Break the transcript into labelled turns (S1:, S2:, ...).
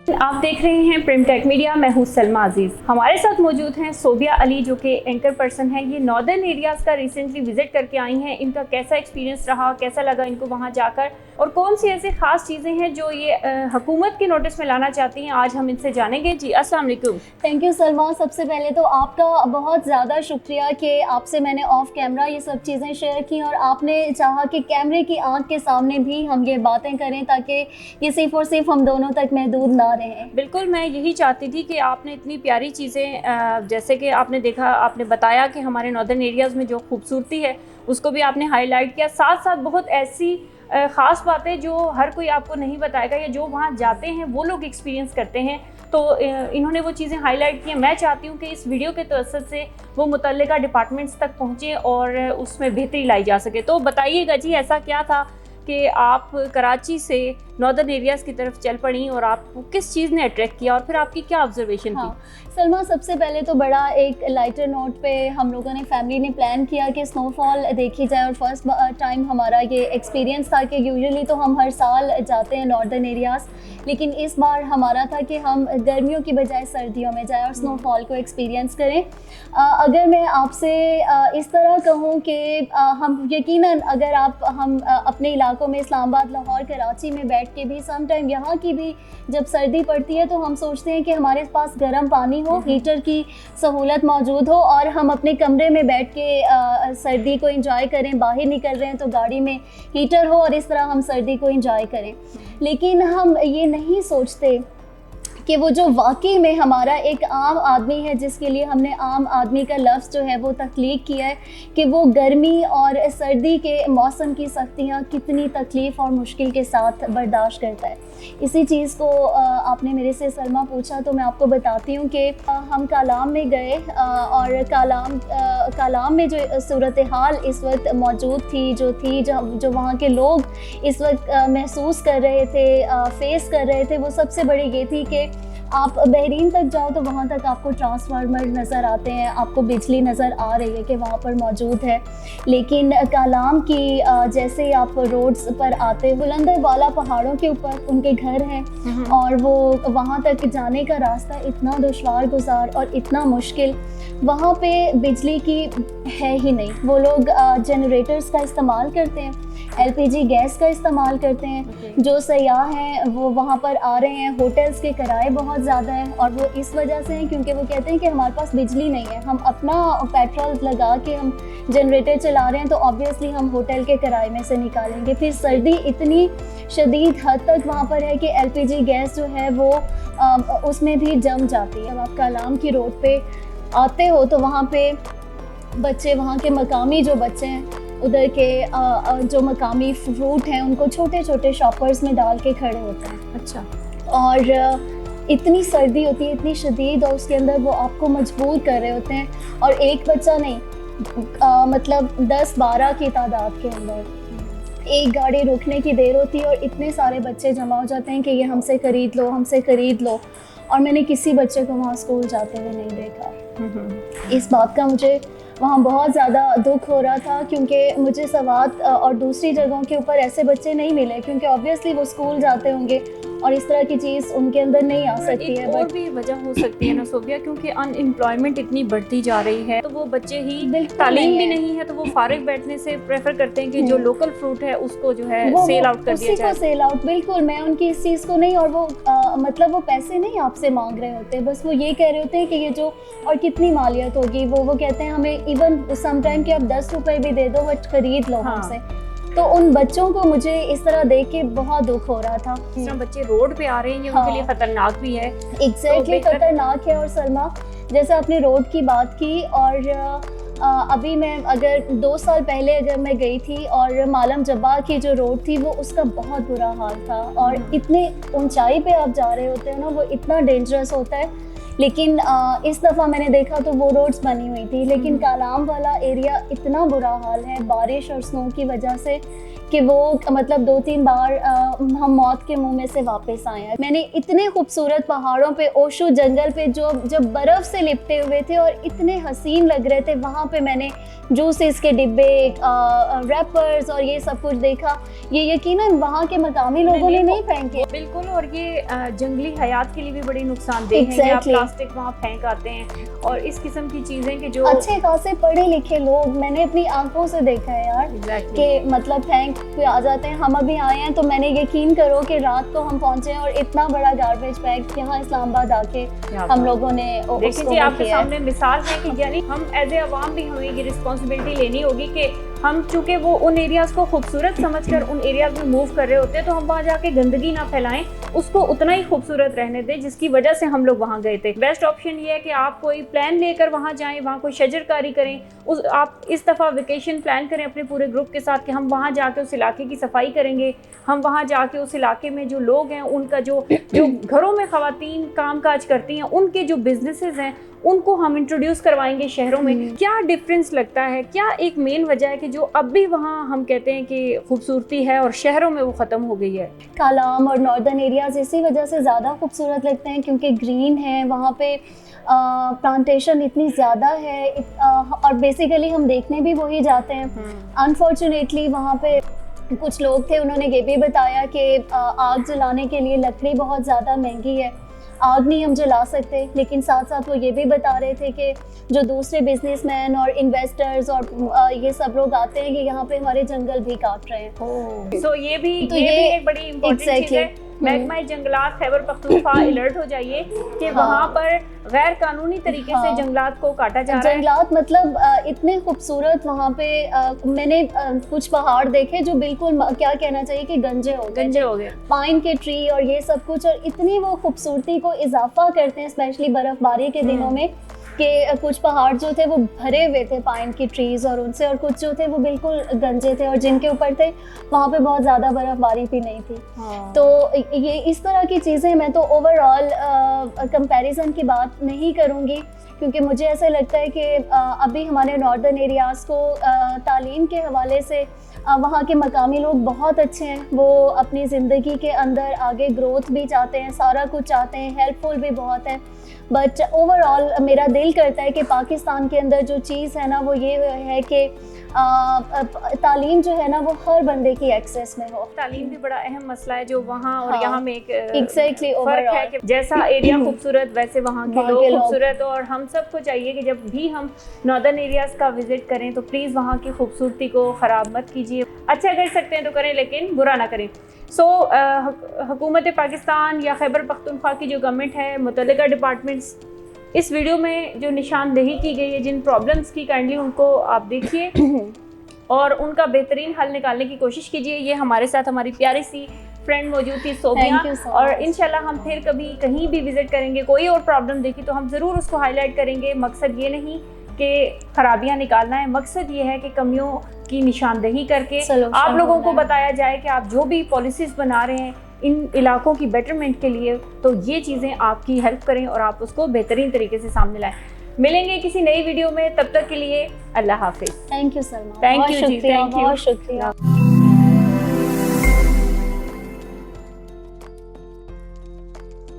S1: आप देख रहे हैं प्रिमटेक मीडिया। मैं हूं सलमा अजीज। हमारे साथ मौजूद हैं सोबिया अली, जो कि एंकर पर्सन है। ये नॉर्दर्न एरियाज़ का रिसेंटली विजिट करके आई हैं। इनका कैसा एक्सपीरियंस रहा, कैसा लगा इनको वहां जाकर, और कौन सी ऐसी खास चीज़ें हैं जो ये हुकूमत के नोटिस में लाना चाहती हैं, आज हम इनसे जानेंगे। जी अस्सलाम वालेकुम।
S2: Thank you Salma. सबसे पहले तो आपका बहुत ज़्यादा शुक्रिया कि आपसे मैंने ऑफ कैमरा ये सब चीज़ें शेयर की और आपने चाहा कि कैमरे की आंख के सामने भी हम ये बातें करें, ताकि ये सिर्फ और सिर्फ हम दोनों तक महदूद ना रहें।
S1: बिल्कुल, मैं यही चाहती थी कि आपने इतनी प्यारी चीज़ें, जैसे कि आपने देखा, आपने बताया कि हमारे नॉर्दर्न एरियाज़ में जो खूबसूरती है उसको भी आपने हाईलाइट किया। साथ साथ बहुत ऐसी ख़ास बातें जो हर कोई आपको नहीं बताएगा, या जो वहाँ जाते हैं वो लोग एक्सपीरियंस करते हैं, तो इन्होंने वो चीज़ें हाईलाइट की हैं। मैं चाहती हूँ कि इस वीडियो के तवज्जुह से वो मुतल्लिका डिपार्टमेंट्स तक पहुँचे और उसमें बेहतरी लाई जा सके। तो बताइएगा जी, ऐसा क्या था कि आप कराची से नॉर्दर्न एरियाज़ की तरफ चल पड़ी और आपको किस चीज़ ने अट्रैक्ट किया, और फिर आपकी क्या ऑब्जर्वेशन थी?
S2: सलमा, सबसे पहले तो बड़ा एक लाइटर नोट पे हम लोगों ने फैमिली ने प्लान किया कि स्नोफॉल देखी जाए, और फर्स्ट टाइम हमारा ये एक्सपीरियंस था कि यूजुअली तो हम हर साल जाते हैं नॉर्दर्न एरियाज़, लेकिन इस बार हमारा था कि हम गर्मियों की बजाय सर्दियों में जाएं और स्नोफॉल को एक्सपीरियंस करें। अगर मैं आपसे इस तरह कहूँ कि हम यकीनन अगर हम अपने इलाकों में इस्लामाबाद, लाहौर, कराची में बैठ के भी सम टाइम यहाँ की भी जब सर्दी पड़ती है तो हम सोचते हैं कि हमारे पास गर्म पानी हो, हीटर की सहूलत मौजूद हो और हम अपने कमरे में बैठ के सर्दी को एंजॉय करें। बाहर निकल रहे हैं तो गाड़ी में हीटर हो और इस तरह हम सर्दी को एंजॉय करें। लेकिन हम ये नहीं सोचते कि वो जो वाकई में हमारा एक आम आदमी है, जिसके लिए हमने आम आदमी का लफ्ज़ जो है वो तख्लीक किया है, कि वो गर्मी और सर्दी के मौसम की सख्तियाँ कितनी तकलीफ़ और मुश्किल के साथ बर्दाश्त करता है। इसी चीज़ को आपने मेरे से सलमा पूछा तो मैं आपको बताती हूँ कि हम कालाम में गए और कालाम में जो सूरत हाल इस वक्त मौजूद थी, जो वहाँ के लोग इस वक्त महसूस कर रहे थे, फेस कर रहे थे, वो सबसे बड़ी ये थी कि आप बहरीन तक जाओ तो वहाँ तक आपको ट्रांसफार्मर नज़र आते हैं, आपको बिजली नज़र आ रही है कि वहाँ पर मौजूद है। लेकिन कालाम की जैसे आप रोड्स पर आते, बुलंदर वाला पहाड़ों के ऊपर उनके घर हैं और वो वहाँ तक जाने का रास्ता इतना दुश्वार गुजार और इतना मुश्किल, वहाँ पे बिजली की है ही नहीं। वो लोग जनरेटर्स का इस्तेमाल करते हैं, LPG गैस का इस्तेमाल करते हैं। जो सयाह हैं वो वहाँ पर आ रहे हैं, होटल्स के किराए बहुत ज़्यादा हैं और वो इस वजह से हैं क्योंकि वो कहते हैं कि हमारे पास बिजली नहीं है, हम अपना पेट्रोल लगा के हम जनरेटर चला रहे हैं, तो ऑब्वियसली हम होटल के किराए में से निकालेंगे। फिर सर्दी इतनी शदीद हद तक वहाँ पर है कि LPG गैस जो है वो उसमें भी जम जाती है। अब आप कालाम की रोड पे आते हो तो वहाँ पे बच्चे, वहाँ के मकामी जो बच्चे हैं, उधर के जो मकामी फ्रूट हैं, उनको छोटे छोटे शॉपर्स में डाल के खड़े होते हैं।
S1: अच्छा।
S2: और इतनी सर्दी होती है, इतनी शदीद, और उसके अंदर वो आपको मजबूर कर रहे होते हैं, और एक बच्चा नहीं, मतलब 10-12 की तादाद के अंदर एक गाड़ी रुकने की देर होती है और इतने सारे बच्चे जमा हो जाते हैं कि ये हमसे खरीद लो, हमसे खरीद लो। और मैंने किसी बच्चे को वहाँ स्कूल जाते हुए नहीं देखा। इस बात का मुझे वहाँ बहुत ज़्यादा दुख हो रहा था, क्योंकि मुझे सवात और दूसरी जगहों के ऊपर ऐसे बच्चे नहीं मिले, क्योंकि ऑब्वियसली वो स्कूल जाते होंगे और इस तरह की चीज़ उनके अंदर नहीं आ सकती है।
S1: और भी वजह हो सकती है ना सोबिया, क्योंकि अनएम्प्लॉयमेंट इतनी बढ़ती जा रही है, तो वो बच्चे ही तालीम भी नहीं है तो वो फारिग बैठने से प्रेफर करते हैं कि जो लोकल फ्रूट है उसको जो है सेल आउट कर दिया जाए।
S2: सेल आउट, बिल्कुल, मैं उनकी इस चीज़ को नहीं, और वो मतलब वो पैसे नहीं आपसे मांग रहे होते, बस वो ये कह रहे होते हैं कि ये जो, और कितनी मालियत होगी, वो कहते हैं हमें इवन सम टाइम कि आप 10 रुपए भी दे दो बट खरीद लो हमसे। तो उन बच्चों को मुझे इस तरह देख के बहुत दुख हो रहा था।
S1: जिस तरह बच्चे रोड पे आ रहे हैं, उनके लिए खतरनाक भी है।
S2: एग्जैक्टली, खतरनाक है। और सलमा, जैसे आपने रोड की बात की, और अभी मैं अगर 2 साल पहले अगर मैं गई थी और मालम जब्बा की जो रोड थी वो उसका बहुत बुरा हाल था, और इतने ऊंचाई पे आप जा रहे होते हो ना, वो इतना डेंजरस होता है। लेकिन इस दफ़ा मैंने देखा तो वो रोड्स बनी हुई थी, लेकिन कालाम वाला एरिया इतना बुरा हाल है बारिश और स्नो की वजह से कि वो मतलब 2-3 बार हम मौत के मुंह में से वापस आए हैं। मैंने इतने खूबसूरत पहाड़ों पे, ओशो जंगल पे जो जब बर्फ़ से लिपटे हुए थे और इतने हसीन लग रहे थे, वहाँ पे मैंने जूसेस के डिब्बे, रैपर्स और ये सब कुछ देखा। ये यकीनन वहाँ के मकामी लोगों ने नहीं फेंके।
S1: बिल्कुल, और ये जंगली हयात के लिए भी बड़ी नुकसानदेह है कि आप प्लास्टिक वहाँ फेंक आते हैं और इस किस्म की चीज़ें कि जो
S2: अच्छे खासे पढ़े लिखे लोग, मैंने अपनी आंखों से देखा है यार कि मतलब फेंक पे आ जाते हैं। हम अभी आए हैं तो मैंने यकीन करो कि रात को हम पहुंचे हैं और इतना बड़ा गार्बेज बैग यहाँ इस्लामाबाद आके हम लोगों ने
S1: देखिए जी, आपके सामने मिसाल है कि यानी हम एज ए अवाम भी हमें ये रिस्पॉन्सिबिलिटी लेनी होगी कि हम चूँकि वो उन एरियाज़ को खूबसूरत समझकर उन एरियाज़ में मूव कर रहे होते हैं, तो हम वहाँ जाके गंदगी ना फैलाएं, उसको उतना ही खूबसूरत रहने दें जिसकी वजह से हम लोग वहाँ गए थे। बेस्ट ऑप्शन ये है कि आप कोई प्लान लेकर वहाँ जाएं, वहाँ कोई शजरकारी करें। आप इस दफ़ा वेकेशन प्लान करें अपने पूरे ग्रुप के साथ कि हम वहाँ जाके उस इलाके की सफाई करेंगे, हम वहाँ जाके उस इलाके में जो लोग हैं उनका जो घरों में ख़वातीन काम काज करती हैं उनके जो बिजनेसेस हैं उनको हम इंट्रोड्यूस करवाएंगे शहरों में। क्या डिफरेंस लगता है, क्या एक मेन वजह है कि जो अब भी वहाँ हम कहते हैं कि खूबसूरती है और शहरों में वो ख़त्म हो गई है?
S2: कालाम और नॉर्दर्न एरियाज़ इसी वजह से ज़्यादा खूबसूरत लगते हैं क्योंकि ग्रीन है वहाँ पे, प्लांटेशन इतनी ज़्यादा है और बेसिकली हम देखने भी वही जाते हैं। अनफॉर्चुनेटली वहाँ पे कुछ लोग थे, उन्होंने ये भी बताया कि आग जलाने के लिए लकड़ी बहुत ज़्यादा महंगी है, आग नहीं हम जला सकते। लेकिन साथ साथ वो ये भी बता रहे थे कि जो दूसरे बिजनेसमैन और इन्वेस्टर्स और ये सब लोग आते हैं कि यहाँ पे हमारे जंगल भी काट रहे हैं।
S1: तो ये भी एक बड़ी इम्पोर्टेंट चीज़ है। महकमा जंगलात खैबर पख्तूनख्वा अलर्ट हो जाइए कि वहाँ पर गैर कानूनी तरीके से जंगलात को काटा जा रहा है।
S2: जंगलात मतलब इतने खूबसूरत वहाँ पे मैंने कुछ पहाड़ देखे जो बिल्कुल क्या कहना चाहिए कि गंजे हो गए, पाइन के ट्री और ये सब कुछ, और इतनी वो खूबसूरती को इजाफा करते हैं स्पेशली बर्फबारी के दिनों में कि कुछ पहाड़ जो थे वो भरे हुए थे पाइन की ट्रीज और उनसे, और कुछ जो थे वो बिल्कुल गंजे थे और जिनके ऊपर थे वहाँ पे बहुत ज़्यादा बर्फबारी भी नहीं थी। तो ये इस तरह की चीज़ें, मैं तो ओवरऑल कंपैरिजन की बात नहीं करूँगी क्योंकि मुझे ऐसा लगता है कि अभी हमारे नॉर्दर्न एरियाज़ को तालीम के हवाले से वहाँ के मकामी लोग बहुत अच्छे हैं, वो अपनी ज़िंदगी के अंदर आगे ग्रोथ भी चाहते हैं, सारा कुछ चाहते हैं, हेल्पफुल भी बहुत है। बट ओवरऑल मेरा दिल करता है कि पाकिस्तान के अंदर जो चीज़ है ना वो ये है कि तालीम जो है ना वो हर बंदे की एक्सेस में हो।
S1: तालीम भी बड़ा अहम मसला है जो वहाँ और यहाँ में एक
S2: एग्जैक्टली
S1: फर्क है कि जैसा एरिया खूबसूरत वैसे वहाँ के लोग खूबसूरत। और हम सबको चाहिए कि जब भी हम नॉर्दर्न एरियाज़ का विजिट करें तो प्लीज़ वहाँ की खूबसूरती को ख़राब मत कीजिए। अच्छा कर सकते हैं तो करें लेकिन बुरा ना करें। हुकूमत पाकिस्तान या खैबर पख्तूनख्वा की जो गवर्नमेंट है, मुतल्लिका डिपार्टमेंट्स, इस वीडियो में जो निशानदेही की गई है जिन प्रॉब्लम्स की, काइंडली उनको आप देखिए और उनका बेहतरीन हल निकालने की कोशिश कीजिए। ये हमारे साथ हमारी प्यारी सी फ्रेंड मौजूद थी सोबिया, और इंशाल्लाह हम फिर कभी कहीं भी विजिट करेंगे, कोई और प्रॉब्लम देखी तो हम ज़रूर उसको हाईलाइट करेंगे। मकसद ये नहीं कि खराबियां निकालना है, मकसद ये है कि कमियों की निशानदेही करके आप लोगों को बताया जाए कि आप जो भी पॉलिसीज़ बना रहे हैं इन इलाकों की बेटरमेंट के लिए, तो ये चीज़ें आपकी हेल्प करें और आप उसको बेहतरीन तरीके से सामने लाएं। मिलेंगे किसी नई वीडियो में, तब तक के लिए अल्लाह हाफिज़।
S2: Thank you Salma,
S1: thank you ji, thank you,
S2: बहुत शुक्रिया।